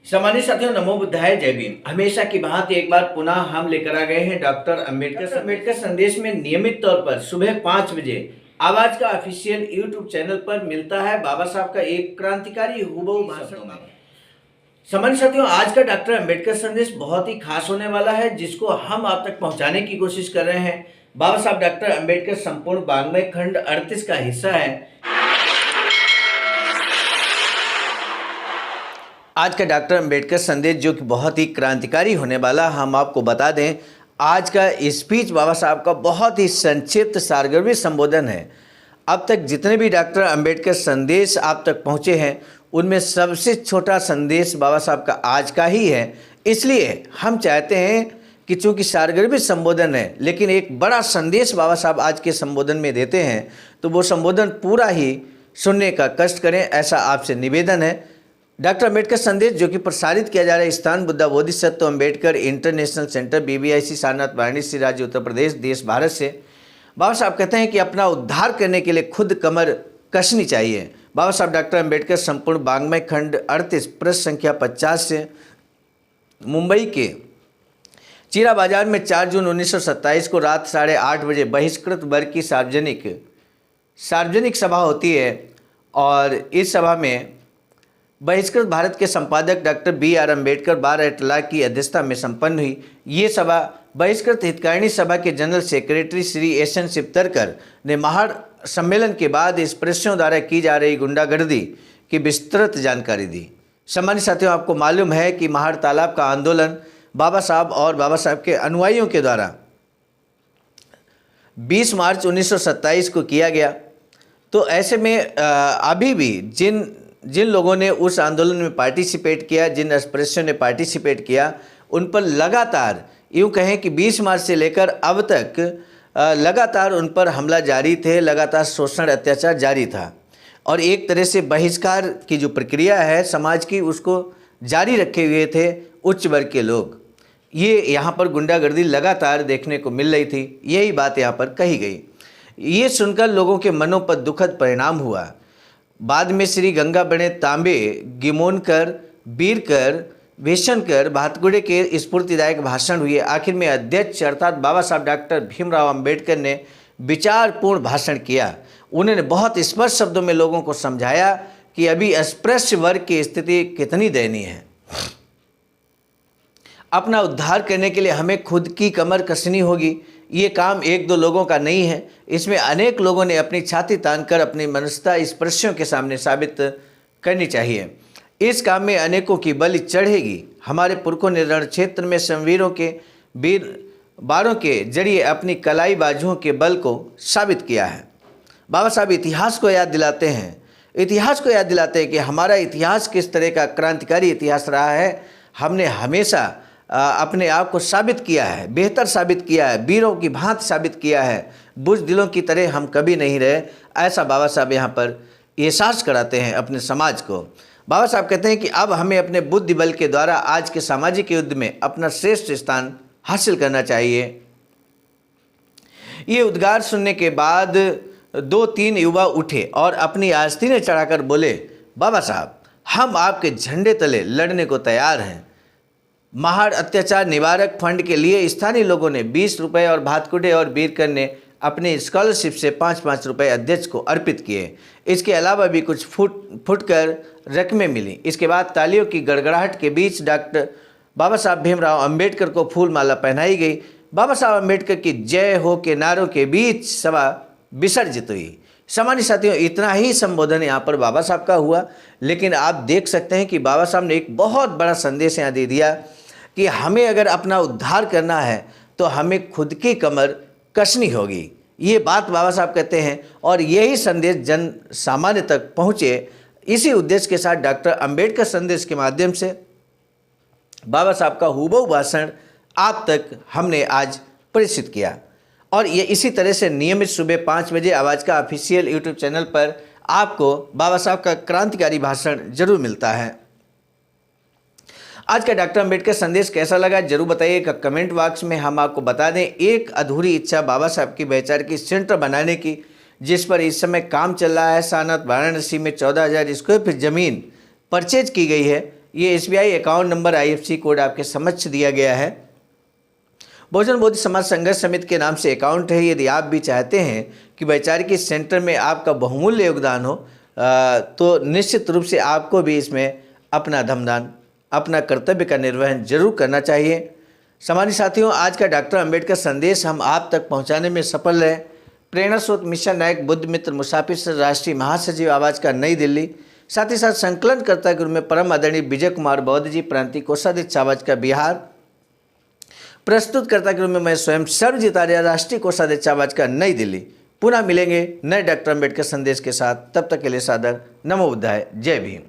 सामान्य साथियों, नमो बुद्धाय, जय भीम। हमेशा की भांति एक बार पुनः हम लेकर आ गए हैं डॉक्टर अंबेडकर संदेश में नियमित तौर पर सुबह 5 बजे आवाज का ऑफिशियल यूट्यूब चैनल पर मिलता है बाबा साहब का एक क्रांतिकारी हुबहू भाषण। सामान्य साथियों, आज का डॉक्टर अंबेडकर संदेश बहुत ही खास होने वाला है, जिसको हम आप तक पहुंचाने की कोशिश कर रहे हैं। बाबा साहब डॉक्टर अंबेडकर संपूर्ण वाङ्मय खंड 38 का हिस्सा है। आज का डॉक्टर अंबेडकर संदेश जो कि बहुत ही क्रांतिकारी होने वाला, हम आपको बता दें, आज का स्पीच बाबा साहब का बहुत ही संक्षिप्त सारगर्भित संबोधन है। अब तक जितने भी डॉक्टर अंबेडकर संदेश आप तक पहुंचे हैं, उनमें सबसे छोटा संदेश बाबा साहब का आज का ही है। इसलिए हम चाहते हैं कि चूँकि सारगर्भित संबोधन है, लेकिन एक बड़ा संदेश बाबा साहब आज के संबोधन में देते हैं, तो वो संबोधन पूरा ही सुनने का कष्ट करें, ऐसा आपसे निवेदन है। डॉक्टर अंबेडकर संदेश जो कि प्रसारित किया जा रहा है स्थान Buddha Bodhisattva Ambedkar international centre, BBIC, Sarnath, Varanasi, राज्य उत्तर प्रदेश, देश भारत से। बाबा साहब कहते हैं कि अपना उद्धार करने के लिए खुद कमर कसनी चाहिए। बाबा साहब डॉक्टर अंबेडकर संपूर्ण वाङ्मय खंड 38 पृष्ठ संख्या 50 से मुंबई के चीरा बाजार में 4 जून 1927 को रात 8:30 बजे बहिष्कृत वर्ग की सार्वजनिक सभा होती है। और इस सभा में बहिष्कृत भारत के संपादक डॉक्टर BR अम्बेडकर 12 इतलाक की अध्यक्षता में संपन्न हुई। ये सभा बहिष्कृत हितकारिणी सभा के general secretary Shri SN Shivtarkar ने महाड़ सम्मेलन के बाद इस प्रश्नों द्वारा की जा रही गुंडागर्दी की विस्तृत जानकारी दी। सामान्य साथियों, आपको मालूम है कि महाड़ तालाब का आंदोलन बाबा साहब और बाबा साहब के अनुयायियों के द्वारा 20 मार्च 1927 को किया गया। तो ऐसे में अभी भी जिन लोगों ने उस आंदोलन में पार्टिसिपेट किया, जिन एक्सप्रेसों ने पार्टिसिपेट किया, उन पर लगातार यूँ कहें कि 20 मार्च से लेकर अब तक लगातार उन पर हमला जारी थे, लगातार शोषण अत्याचार जारी था। और एक तरह से बहिष्कार की जो प्रक्रिया है समाज की, उसको जारी रखे हुए थे उच्च वर्ग के लोग। ये यहाँ पर गुंडागर्दी लगातार देखने को मिल रही थी, यही बात यहाँ पर कही गई। ये सुनकर लोगों के मनों पर दुखद परिणाम हुआ। बाद में श्री गंगा बड़े तांबे, गिमोनकर, बीरकर, भेषणकर, भातकुड़े के स्फूर्तिदायक भाषण हुए। आखिर में अध्यक्ष अर्थात बाबा साहब डॉक्टर भीमराव अंबेडकर ने विचारपूर्ण भाषण किया। उन्होंने बहुत स्पष्ट शब्दों में लोगों को समझाया कि अभी अस्पृश्य वर्ग की स्थिति कितनी दयनीय है। अपना उद्धार करने के लिए हमें खुद की कमर कसनी होगी। ये काम 1-2 लोगों का नहीं है, इसमें अनेक लोगों ने अपनी छाती तानकर अपनी मनुष्यता स्पर्शियों के सामने साबित करनी चाहिए। इस काम में अनेकों की बलि चढ़ेगी। हमारे पुरखों ने रण क्षेत्र में संवीरों के बारों के जरिए अपनी कलाई बाजुओं के बल को साबित किया है। बाबा साहब इतिहास को याद दिलाते हैं कि हमारा इतिहास किस तरह का क्रांतिकारी इतिहास रहा है। हमने हमेशा अपने आप को साबित किया है, बेहतर साबित किया है, वीरों की भांति साबित किया है। बुज़दिलों की तरह हम कभी नहीं रहे, ऐसा बाबा साहब यहाँ पर एहसास कराते हैं अपने समाज को। बाबा साहब कहते हैं कि अब हमें अपने बुद्धि बल के द्वारा आज के सामाजिक युद्ध में अपना श्रेष्ठ स्थान हासिल करना चाहिए। ये उद्गार सुनने के बाद 2-3 युवा उठे और अपनी आस्तीनें चढ़ाकर बोले, बाबा साहब, हम आपके झंडे तले लड़ने को तैयार हैं। महाड़ अत्याचार निवारक फंड के लिए स्थानीय लोगों ने 20 रुपये और भातकुड़े और बीरकर ने अपने स्कॉलरशिप से 5-5 रुपये अध्यक्ष को अर्पित किए। इसके अलावा भी कुछ फुटकर रकमें मिली। इसके बाद तालियों की गड़गड़ाहट के बीच डॉक्टर बाबा साहब भीमराव अंबेडकर को फूल माला पहनाई गई। बाबा साहब अंबेडकर की जय हो के नारों के बीच सभा विसर्जित हुई। सामान्य साथियों, इतना ही संबोधन यहाँ पर बाबा साहब का हुआ, लेकिन आप देख सकते हैं कि बाबा साहब ने एक बहुत बड़ा संदेश यहाँ दे दिया कि हमें अगर अपना उद्धार करना है तो हमें खुद की कमर कसनी होगी। ये बात बाबा साहब कहते हैं और यही संदेश जन सामान्य तक पहुँचे। इसी उद्देश्य के साथ डॉक्टर अंबेडकर संदेश के माध्यम से बाबा साहब का हुबहू भाषण आप तक हमने आज प्रेषित किया। और ये इसी तरह से नियमित सुबह 5 बजे आवाज़ का ऑफिशियल यूट्यूब चैनल पर आपको बाबा साहब का क्रांतिकारी भाषण जरूर मिलता है। आज का डॉक्टर अंबेडकर संदेश कैसा लगा जरूर बताइएगा कमेंट बॉक्स में। हम आपको बता दें, एक अधूरी इच्छा बाबा साहब की वैचारिक सेंटर बनाने की, जिस पर इस समय काम चल रहा है। सारनाथ वाराणसी में 14,000 स्क्वायर फीट ज़मीन परचेज की गई है। ये SBI account number IFSC code आपके समक्ष दिया गया है। बहुजन बोधि समाज संघर्ष समिति के नाम से अकाउंट है। यदि आप भी चाहते हैं कि वैचारिक सेंटर में आपका बहुमूल्य योगदान हो तो निश्चित रूप से आपको भी इसमें अपना धर्मदान, अपना कर्तव्य का निर्वहन जरूर करना चाहिए। सामान्य साथियों, आज का डॉक्टर अंबेडकर संदेश हम आप तक पहुंचाने में सफल रहे। प्रेरणा स्रोत मिशन नायक बुद्ध मित्र मुसाफिर सर, राष्ट्रीय महासचिव आवाज का नई दिल्ली, साथ ही साथ संकलनकर्ता के रूप में परम आदरणीय विजय कुमार बौद्ध जी, प्रांतीय कोषाध्यक्ष आवाज का बिहार, प्रस्तुतकर्ता के रूप में मैं स्वयं सर्वजीत आर्य, राष्ट्रीय कोषाध्यक्ष आवाज का नई दिल्ली। पुनः मिलेंगे नए डॉक्टर अंबेडकर संदेश के साथ। तब तक के लिए सादर नमो बुद्धाय, जय भीम।